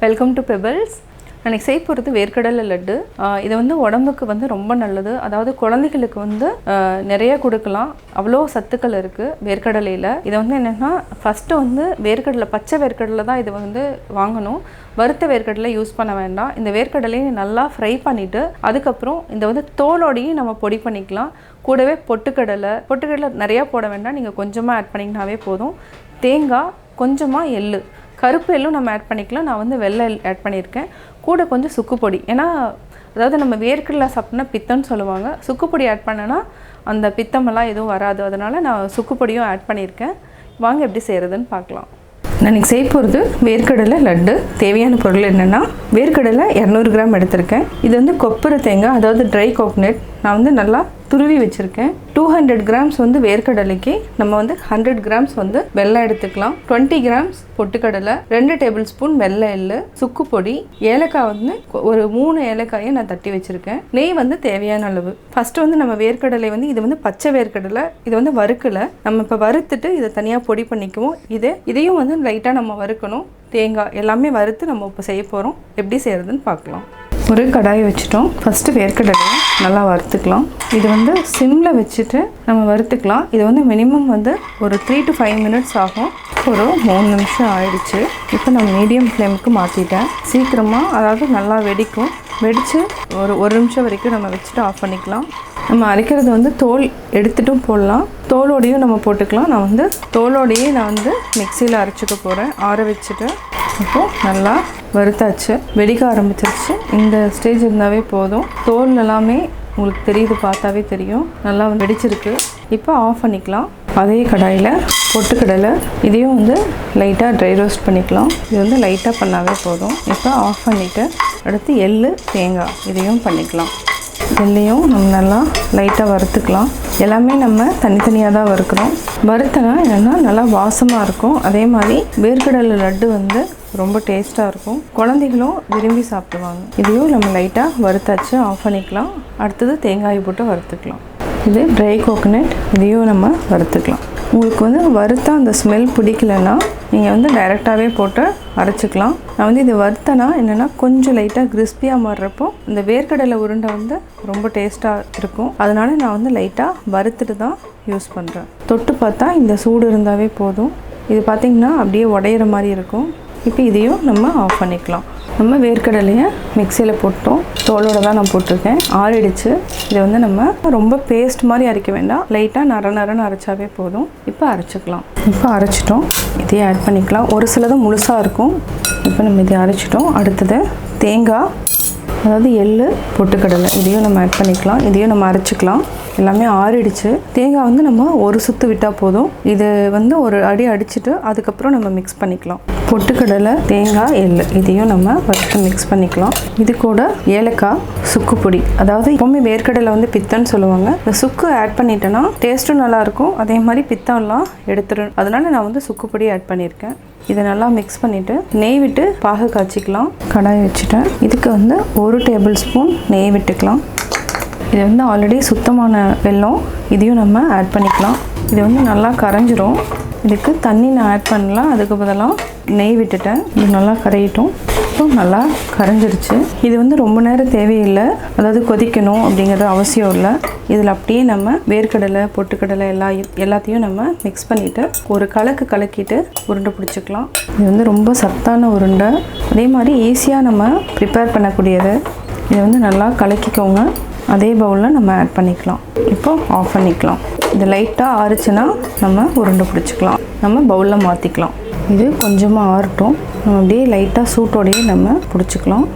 Welcome to pebbles. அன்றைக்கி செய்ய போகிறது வேர்க்கடலை லட்டு. இது வந்து உடம்புக்கு வந்து ரொம்ப நல்லது. அதாவது குழந்தைகளுக்கு வந்து நிறைய கொடுக்கலாம், அவ்வளோ சத்துக்கள் இருக்குது வேர்க்கடலையில். இதை வந்து என்னென்னா ஃபஸ்ட்டு வந்து வேர்க்கடலை, பச்சை வேர்க்கடலை தான் இது வந்து வாங்கணும். வறுத்த வேர்க்கடலை யூஸ் பண்ண வேண்டாம். இந்த வேர்க்கடலையை நல்லா ஃப்ரை பண்ணிவிட்டு அதுக்கப்புறம் இந்த வந்து தோலோடையும் நம்ம பொடி பண்ணிக்கலாம். கூடவே பொட்டுக்கடலை நிறையா போட வேண்டாம், நீங்கள் கொஞ்சமாக ஆட் பண்ணிங்கனாவே போதும். தேங்காய், கொஞ்சமாக எள்ளு, கருப்பு எள்ளும் நம்ம ஆட் பண்ணிக்கலாம். நான் வந்து வெள்ளை எள் ஆட் பண்ணியிருக்கேன். கூட கொஞ்சம் சுக்குப்பொடி, ஏன்னா அதாவது நம்ம வேர்க்கடலை சாப்பிட்னா பித்தம்னு சொல்லுவாங்க. சுக்குப்பொடி ஆட் பண்ணனா அந்த பித்தமெல்லாம் எதுவும் வராது. அதனால் நான் சுக்குப்பொடியும் ஆட் பண்ணியிருக்கேன். வாங்க எப்படி செய்கிறதுன்னு பார்க்கலாம். நான் இன்றைக்கி செய்ய போகிறது வேர்க்கடலை லட்டு. தேவையான பொருள் என்னென்னா, வேர்க்கடலை 200 கிராம் எடுத்திருக்கேன். இது வந்து கொப்பரை தேங்காய், அதாவது ட்ரை கோகனட் நான் வந்து நல்லா துருவி வச்சுருக்கேன். 200 கிராம்ஸ் வந்து வேர்க்கடலைக்கு நம்ம வந்து 100 கிராம்ஸ் வந்து வெல்லம் எடுத்துக்கலாம். 20 கிராம்ஸ் பொட்டுக்கடலை, 2 டேபிள் ஸ்பூன் வெள்ளை எள்ளு, சுக்கு பொடி, ஏலக்காய் வந்து ஒரு 3 ஏலக்காயை நான் தட்டி வச்சுருக்கேன். நெய் வந்து தேவையான அளவு. ஃபஸ்ட்டு வந்து நம்ம வேர்க்கடலை வந்து இது வந்து பச்சை வேர்க்கடலை, இது வந்து வறுக்கலை. நம்ம இப்போ வறுத்துட்டு இதை தனியாக பொடி பண்ணிக்குவோம். இதையும் வந்து லைட்டாக நம்ம வறுக்கணும். தேங்காய் எல்லாமே வறுத்து நம்ம இப்போ செய்ய போகிறோம். எப்படி செய்கிறதுன்னு பார்க்கலாம். ஒரு கடாயை வச்சுட்டோம். ஃபஸ்ட்டு வேர்க்கடலையை நல்லா வறுத்துக்கலாம். இது வந்து சிம்மில் வச்சுட்டு நம்ம வறுத்துக்கலாம். இது வந்து மினிமம் வந்து ஒரு 3 to 5 மினிட்ஸ் ஆகும். ஒரு 3 நிமிஷம் ஆயிடுச்சு. இப்போ நான் மீடியம் ஃப்ளேமுக்கு மாற்றிட்டேன். சீக்கிரமாக, அதாவது நல்லா வெடித்து ஒரு நிமிஷம் வரைக்கும் நம்ம வச்சுட்டு ஆஃப் பண்ணிக்கலாம். நம்ம அரைக்கிறது வந்து தோல் எடுத்துட்டும் போடலாம், தோலோடையும் நம்ம போட்டுக்கலாம். நான் வந்து தோலோடையே மிக்சியில் அரைச்சிக்க போகிறேன், ஆற வச்சுட்டு. இப்போது நல்லா வறுத்தாச்சு, வெடிக்க ஆரம்பிச்சிருச்சு. இந்த ஸ்டேஜ் இருந்தாவே போதும். தோல் எல்லாமே உங்களுக்கு தெரியுது, பார்த்தாவே தெரியும், நல்லா வெடிச்சிருக்கு. இப்போ ஆஃப் பண்ணிக்கலாம். அதே கடாயில் பொட்டுக்கடலை, இதையும் வந்து லைட்டாக ட்ரை ரோஸ்ட் பண்ணிக்கலாம். இது வந்து லைட்டாக பண்ணாவே போதும். இப்போ ஆஃப் பண்ணிவிட்டு அடுத்து எள்ளு, தேங்காய் இதையும் பண்ணிக்கலாம். எல்லையும் நம்ம நல்லா லைட்டாக வறுத்துக்கலாம். எல்லாமே நம்ம தனித்தனியாக தான் வறுக்கிறோம். வறுத்தனா என்னென்னா நல்லா வாசமாக இருக்கும். அதே மாதிரி வேர்க்கடலை லட்டு வந்து ரொம்ப டேஸ்ட்டாக இருக்கும். குழந்தைகளும் விரும்பி சாப்பிடுவாங்க. இதையும் நம்ம லைட்டாக வறுத்தாச்சு, ஆஃப் பண்ணிக்கலாம். அடுத்தது தேங்காய் போட்டு வறுத்துக்கலாம். இது ட்ரை கோகனட், இதையும் நம்ம வறுத்துக்கலாம். உங்களுக்கு வந்து வறுத்தா அந்த ஸ்மெல் பிடிக்கலன்னா நீங்கள் வந்து டைரெக்டாகவே போட்டு அரைச்சிக்கலாம். நான் வந்து இது வறுத்தனா என்னென்னா கொஞ்சம் லைட்டாக கிறிஸ்பியாக மாறுறப்போ இந்த வேர்க்கடலை உருண்டை வந்து ரொம்ப டேஸ்ட்டாக இருக்கும். அதனால நான் வந்து லைட்டாக வறுத்துட்டு தான் யூஸ் பண்ணுறேன். தொட்டு பார்த்தா இந்த சூடு இருந்தாவே போதும். இது பார்த்திங்கன்னா அப்படியே உடையிற மாதிரி இருக்கும். இப்போ இதையும் நம்ம ஆஃப் பண்ணிக்கலாம். நம்ம வேர்க்கடலையை மிக்சியில் போட்டோம், தோலோடு தான் நான் போட்டிருக்கேன். ஆறிடுச்சு. இதை வந்து நம்ம ரொம்ப பேஸ்ட் மாதிரி அரைக்க வேண்டாம், லைட்டாக நரன்னு அரைச்சாவே போதும். இப்போ அரைச்சிக்கலாம். இப்போ அரைச்சிட்டோம், இதையும் ஆட் பண்ணிக்கலாம். ஒரு சிலது முழுசாக இருக்கும். இப்போ நம்ம இதை அரைச்சிட்டோம். அடுத்தது தேங்காய், அதாவது எள்ளு, பொட்டுக்கடலை இதையும் நம்ம ஆட் பண்ணிக்கலாம். இதையும் நம்ம அரைச்சிக்கலாம். எல்லாமே ஆறிடுச்சு. தேங்காய் வந்து நம்ம ஒரு சுற்று விட்டால் போதும். இது வந்து ஒரு அடி அடிச்சுட்டு அதுக்கப்புறம் நம்ம மிக்ஸ் பண்ணிக்கலாம். பொட்டுக்கடலை, தேங்காய், எள்ளு இதையும் நம்ம ஃபஸ்ட்டு மிக்ஸ் பண்ணிக்கலாம். இது கூட ஏலக்காய், சுக்கு பொடி, அதாவது எப்போவுமே வேர்க்கடலை வந்து பித்தம்னு சொல்லுவாங்க. இந்த சுக்கு ஆட் பண்ணிட்டேன்னா டேஸ்ட்டும் நல்லாயிருக்கும், அதே மாதிரி பித்தம்லாம் எடுத்துடும். அதனால நான் வந்து சுக்கு பொடி ஆட் பண்ணியிருக்கேன். இதை நல்லா மிக்ஸ் பண்ணிவிட்டு நெய் விட்டு பாகு காய்ச்சிக்கலாம். கடாய் வச்சுட்டேன். இதுக்கு வந்து 1 டேபிள் ஸ்பூன் நெய் விட்டுக்கலாம். இது வந்து ஆல்ரெடி சுத்தமான வெல்லம், இதையும் நம்ம ஆட் பண்ணிக்கலாம். இது வந்து நல்லா கரைஞ்சிரும். இதுக்கு தண்ணி நான் ஆட் பண்ணலாம், அதுக்கு பதிலாக நெய் விட்டுட்டேன். இது நல்லா கரையிட்டும். இப்போ நல்லா கரைஞ்சிருச்சு. இது வந்து ரொம்ப நேரம் தேவையில்லை, அதாவது கொதிக்கணும் அப்படிங்கிறது அவசியம் இல்லை. இதில் அப்படியே நம்ம வேர்க்கடலை, பொட்டுக்கடலை எல்லாத்தையும் நம்ம மிக்ஸ் பண்ணிவிட்டு ஒரு கலக்கிட்டு உருண்டை பிடிச்சிக்கலாம். இது வந்து ரொம்ப சத்தான உருண்டை, அதே மாதிரி ஈஸியாக நம்ம ப்ரிப்பேர் பண்ணக்கூடியது. இதை வந்து நல்லா கலக்கிக்கோங்க. அதே பவுலில் நம்ம ஆட் பண்ணிக்கலாம். இப்போ ஆஃப் பண்ணிக்கலாம். இது லைட்டாக ஆறுச்சுன்னா நம்ம உருண்டை பிடிச்சிக்கலாம். நம்ம பவுலில் மாற்றிக்கலாம். இது கொஞ்சமாக ஆறட்டும். நம்ம அப்படியே லைட்டாக சூட்டோடையே நம்ம பிடிச்சிக்கலாம்.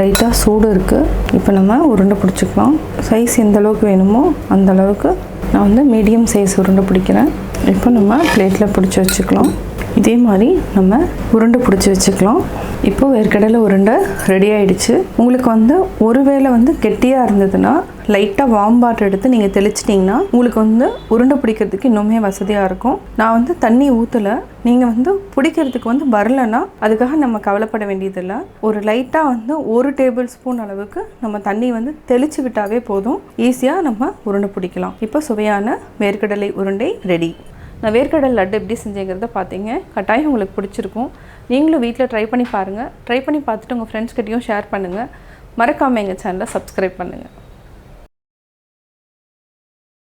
லைட்டாக சூடு இருக்குது. இப்போ நம்ம உருண்டை பிடிச்சிக்கலாம். சைஸ் எந்த அளவுக்கு வேணுமோ அந்த அளவுக்கு நான் வந்து மீடியம் சைஸ் உருண்டை பிடிக்கிறேன். இப்போ நம்ம பிளேட்டில் பிடிச்சி வச்சுக்கலாம். இதே மாதிரி நம்ம உருண்டை பிடிச்சி வச்சுக்கலாம். இப்போது வேர்க்கடலை உருண்டை ரெடி ஆகிடுச்சு. உங்களுக்கு வந்து ஒருவேளை வந்து கெட்டியாக இருந்ததுன்னா லைட்டாக வார்ம் வாட்டர் எடுத்து நீங்கள் தெளிச்சிட்டிங்கன்னா உங்களுக்கு வந்து உருண்டை பிடிக்கிறதுக்கு இன்னுமே வசதியாக இருக்கும். நான் வந்து தண்ணி ஊற்றலை. நீங்கள் வந்து பிடிக்கிறதுக்கு வந்து வரலைன்னா அதுக்காக நம்ம கவலைப்பட வேண்டியதில்லை. ஒரு லைட்டாக வந்து 1 டேபிள் ஸ்பூன் அளவுக்கு நம்ம தண்ணி வந்து தெளித்து விட்டாவே போதும். ஈஸியாக நம்ம உருண்டை பிடிக்கலாம். இப்போ சுவையான வேர்க்கடலை உருண்டை ரெடி. நான் வேர்க்கடலை லட்டு எப்படி செஞ்சேங்கிறத பார்த்தீங்க. கட்டாயம் உங்களுக்கு பிடிச்சிருக்கும். நீங்களும் வீட்டில் ட்ரை பண்ணி பாருங்கள். ட்ரை பண்ணி பார்த்துட்டு உங்கள் ஃப்ரெண்ட்ஸ்கிட்டையும் ஷேர் பண்ணுங்கள். மறக்காமல் எங்கள் சேனலை சப்ஸ்கிரைப் பண்ணுங்கள்.